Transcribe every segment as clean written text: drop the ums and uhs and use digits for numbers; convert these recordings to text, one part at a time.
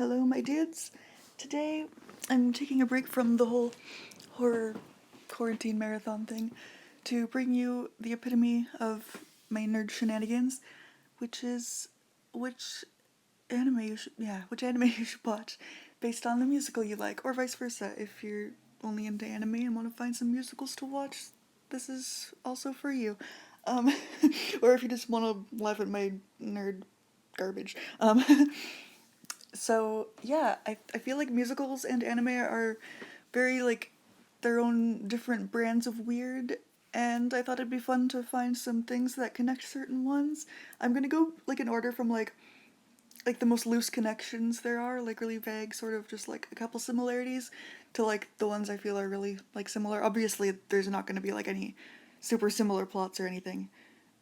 Hello, my dudes. Today, I'm taking a break from the whole horror quarantine marathon thing to bring you the epitome of my nerd shenanigans, which is which which anime you should watch based on the musical you like, or vice versa. If you're only into anime and want to find some musicals to watch, this is also for you. Um, or if you just want to laugh at my nerd garbage. So yeah, I feel like musicals and anime are very like their own different brands of weird, and I thought it'd be fun to find some things that connect certain ones. I'm gonna go like in order from like the most loose connections there are, like really vague, sort of just like a couple similarities, to like the ones I feel are really like similar. Obviously, there's not gonna be like any super similar plots or anything,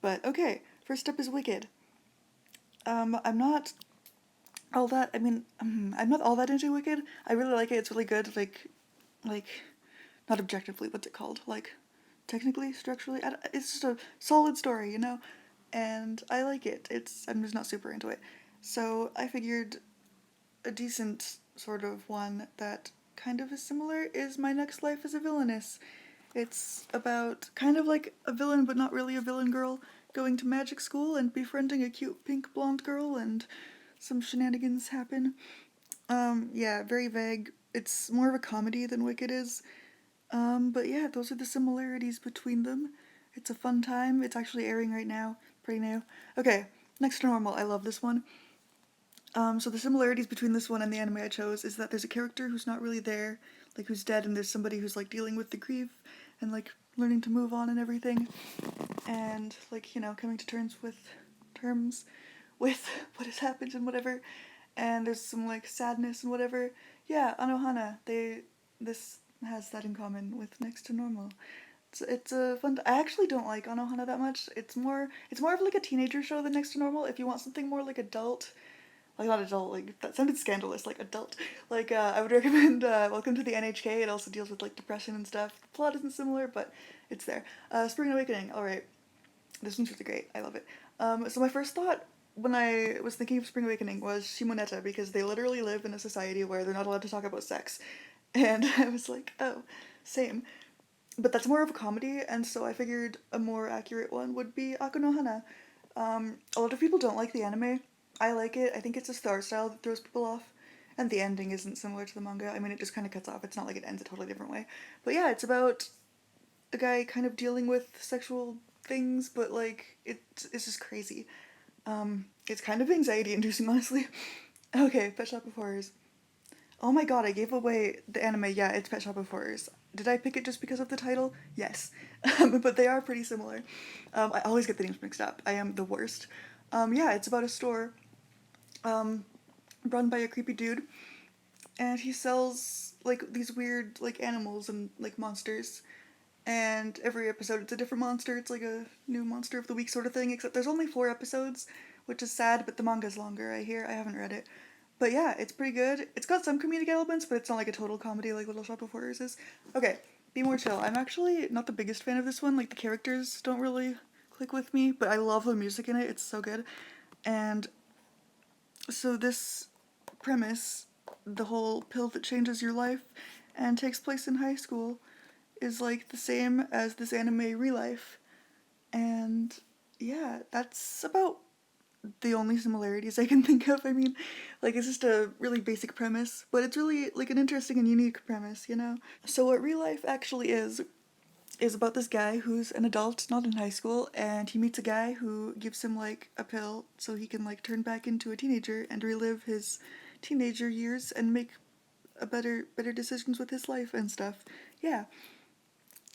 but okay. First up is Wicked. I'm not all that. I'm not all that into Wicked. I really like it. It's really good. Like, not objectively. What's it called? Like, technically, structurally. It's just a solid story, you know. And I like it. I'm just not super into it. So I figured a decent sort of one that kind of is similar is My Next Life as a Villainess. It's about kind of like a villain, but not really a villain girl going to magic school and befriending a cute pink blonde girl, and some shenanigans happen. Yeah, very vague. It's more of a comedy than Wicked is. But yeah, those are the similarities between them. It's a fun time. It's actually airing right now. Pretty new. Okay, Next to Normal. I love this one. So the similarities between this one and the anime I chose is that there's a character who's not really there, like who's dead, and there's somebody who's like dealing with the grief and like learning to move on and everything, and like coming to terms with what has happened and whatever. And there's some like sadness and whatever. Yeah, Anohana. This has that in common with Next to Normal. It's a fun. I actually don't like Anohana that much. It's more of like a teenager show than Next to Normal. If you want something more like adult, like not adult, like that sounded scandalous, like adult. Like I would recommend Welcome to the NHK. It also deals with like depression and stuff. The plot isn't similar, but it's there. Spring Awakening. All right, this one's really great. I love it. So my first thought when I was thinking of Spring Awakening was Shimoneta, because they literally live in a society where they're not allowed to talk about sex, and I was like, oh, same. But that's more of a comedy, and so I figured a more accurate one would be Akunohana. A lot of people don't like the anime. I like it. I think it's just the art style that throws people off. And the ending isn't similar to the manga. I mean, it just kind of cuts off. It's not like it ends a totally different way. But yeah, it's about a guy kind of dealing with sexual things, but like, it's just crazy. It's kind of anxiety inducing, honestly. Okay, Pet Shop of Horrors. Oh my god, I gave away the anime. Yeah, it's Pet Shop of Horrors. Did I pick it just because of the title? Yes. But they are pretty similar. I always get the names mixed up. I am the worst. Yeah, it's about a store run by a creepy dude, and he sells like these weird like animals and like monsters. And every episode it's a different monster. It's like a new monster of the week sort of thing, except there's only 4 episodes, which is sad, but the manga's longer, I hear. I haven't read it. But yeah, it's pretty good. It's got some comedic elements, but it's not like a total comedy like Little Shop of Horrors is. Okay, Be More Chill. I'm actually not the biggest fan of this one. Like, the characters don't really click with me, but I love the music in it. It's so good. And so this premise, the whole pill that changes your life and takes place in high school, is like the same as this anime Real Life. And yeah, that's about the only similarities I can think of. I mean, like, it's just a really basic premise, but it's really like an interesting and unique premise, you know? So what Real Life actually is about this guy who's an adult, not in high school, and he meets a guy who gives him like a pill so he can like turn back into a teenager and relive his teenager years and make a better decisions with his life and stuff. Yeah.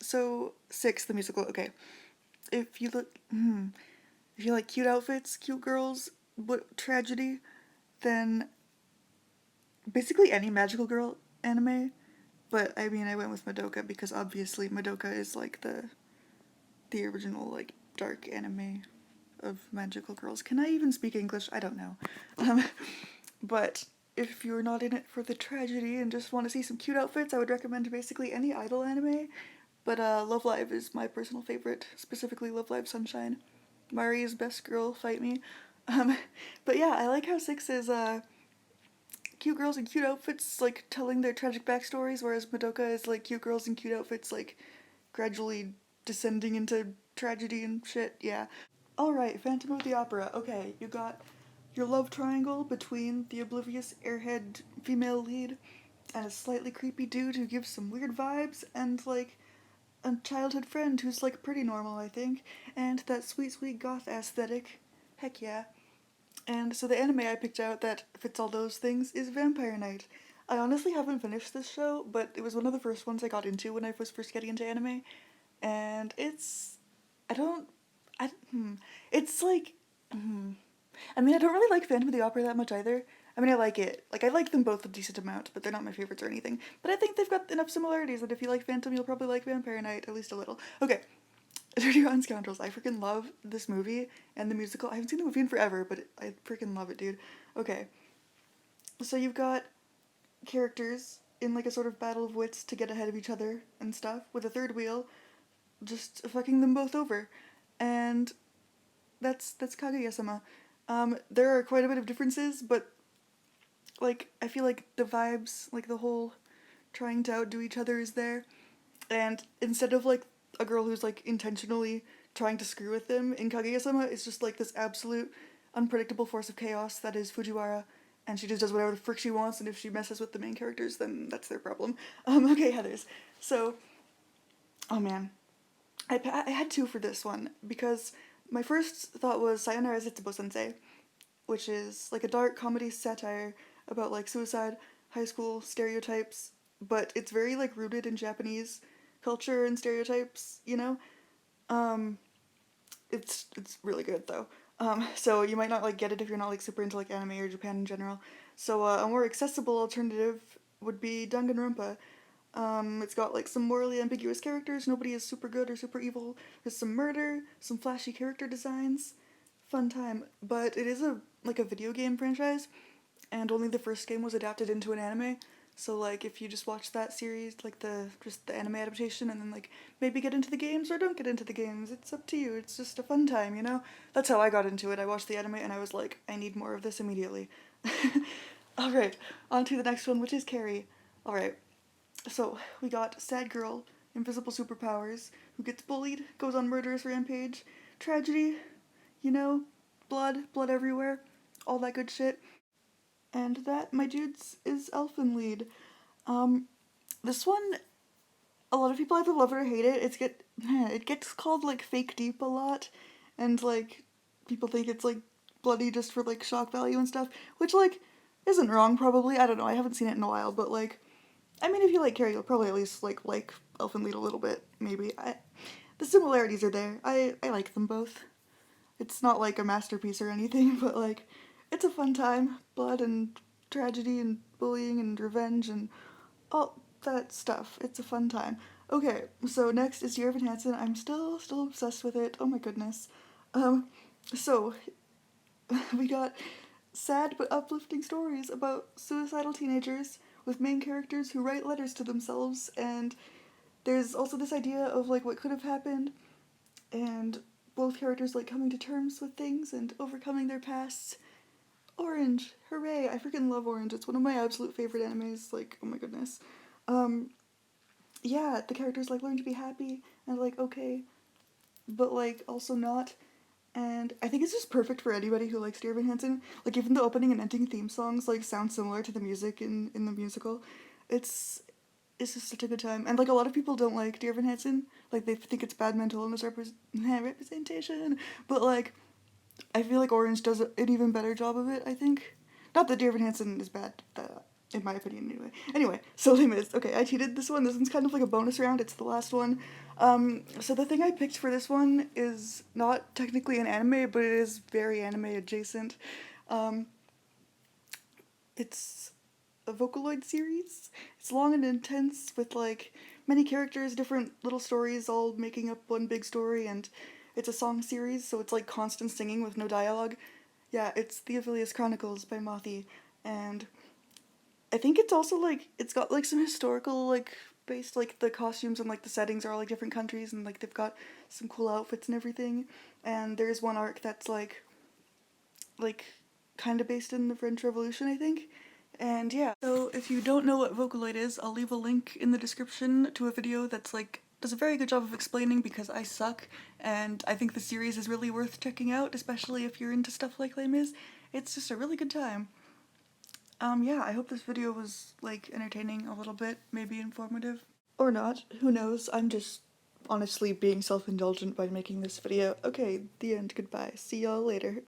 So Six, the musical. Okay, if you look, if you like cute outfits, cute girls, but tragedy, then basically any magical girl anime. But I mean, I went with Madoka because obviously Madoka is like the original like dark anime of magical girls. Can I even speak English? I don't know. But if you're not in it for the tragedy and just want to see some cute outfits, I would recommend basically any idol anime. But Love Live is my personal favorite, specifically Love Live Sunshine. Mari is best girl, fight me. Um, but yeah, I like how Six is cute girls in cute outfits, like telling their tragic backstories, whereas Madoka is like cute girls in cute outfits, like gradually descending into tragedy and shit. Yeah. Alright, Phantom of the Opera. Okay, you got your love triangle between the oblivious airhead female lead and a slightly creepy dude who gives some weird vibes, and like a childhood friend who's like pretty normal, I think, and that sweet, sweet goth aesthetic. Heck yeah. And so the anime I picked out that fits all those things is Vampire Knight. I honestly haven't finished this show, but it was one of the first ones I got into when I was first getting into anime, and it's I don't I it's like I mean I don't really like Phantom of the Opera that much either. I mean I like it. Like I like them both a decent amount, but they're not my favorites or anything. But I think they've got enough similarities that if you like Phantom, you'll probably like Vampire Knight at least a little. Okay. Dirty Rotten Scoundrels. I freaking love this movie and the musical. I haven't seen the movie in forever, but I freaking love it, dude. Okay. So you've got characters in like a sort of battle of wits to get ahead of each other and stuff with a third wheel just fucking them both over. And that's Kaguya-sama. There are quite a bit of differences, but like I feel like the vibes, like the whole trying to outdo each other is there. And instead of like a girl who's like intentionally trying to screw with them in Kaguya-sama, it's just like this absolute unpredictable force of chaos that is Fujiwara, and she just does whatever the frick she wants, and if she messes with the main characters, then that's their problem. Okay, Heathers. So, oh man, I had two for this one because my first thought was Sayonara Zetsubou Sensei, which is like a dark comedy satire about like suicide, high school stereotypes, but it's very like rooted in Japanese culture and stereotypes, you know? Um, it's really good though. So you might not like get it if you're not like super into like anime or Japan in general. So a more accessible alternative would be Danganronpa. It's got like some morally ambiguous characters. Nobody is super good or super evil. There's some murder, some flashy character designs. Fun time. But it is a like a video game franchise, and only the first game was adapted into an anime. So like if you just watch that series, like the anime adaptation, and then like maybe get into the games or don't get into the games, it's up to you. It's just a fun time, you know? That's how I got into it. I watched the anime and I was like, I need more of this immediately. Alright, on to the next one, which is Carrie. Alright, so we got sad girl, invisible superpowers, who gets bullied, goes on murderous rampage, tragedy, you know, blood everywhere, all that good shit. And that, my dudes, is Elfen Lied. Um, this one, a lot of people either love it or hate it. It gets called like fake deep a lot, and like people think it's like bloody just for like shock value and stuff, which like isn't wrong probably. I don't know. I haven't seen it in a while, but like, I mean, if you like Carrie, you'll probably at least like Elfen Lied a little bit, maybe. The similarities are there. I like them both. It's not like a masterpiece or anything, but like it's a fun time. Blood and tragedy and bullying and revenge and all that stuff. It's a fun time. Okay, so next is Dear Evan Hansen. I'm still obsessed with it. Oh my goodness. Um, so we got sad but uplifting stories about suicidal teenagers with main characters who write letters to themselves, and there's also this idea of like what could have happened, and both characters like coming to terms with things and overcoming their pasts. Orange, hooray! I freaking love Orange. It's one of my absolute favorite animes. Like, oh my goodness. Yeah, the characters like learn to be happy and like okay, but like also not. And I think it's just perfect for anybody who likes Dear Evan Hansen. Like even the opening and ending theme songs like sound similar to the music in the musical. It's it's just such a good time. And like a lot of people don't like Dear Evan Hansen. Like they think it's bad mental illness representation. But like I feel like Orange does an even better job of it, I think. Not that Dear Evan Hansen is bad, in my opinion, anyway. Anyway, so Les Mis. Okay, I cheated this one. This one's kind of like a bonus round. It's the last one. So the thing I picked for this one is not technically an anime, but it is very anime adjacent. Um, it's a Vocaloid series. It's long and intense with like many characters, different little stories all making up one big story, and it's a song series, so it's like constant singing with no dialogue. Yeah, it's the Aphelios Chronicles by Mothi, and I think it's also like it's got like some historical like based like the costumes and like the settings are all like different countries, and like they've got some cool outfits and everything. And there's one arc that's like kind of based in the French Revolution, I think. And yeah, so if you don't know what Vocaloid is, I'll leave a link in the description to a video that's like does a very good job of explaining because I suck, and I think the series is really worth checking out, especially if you're into stuff like Les Mis. It's just a really good time. Yeah, I hope this video was like entertaining a little bit, maybe informative. Or not, who knows, I'm just honestly being self-indulgent by making this video. Okay, the end, goodbye. See y'all later.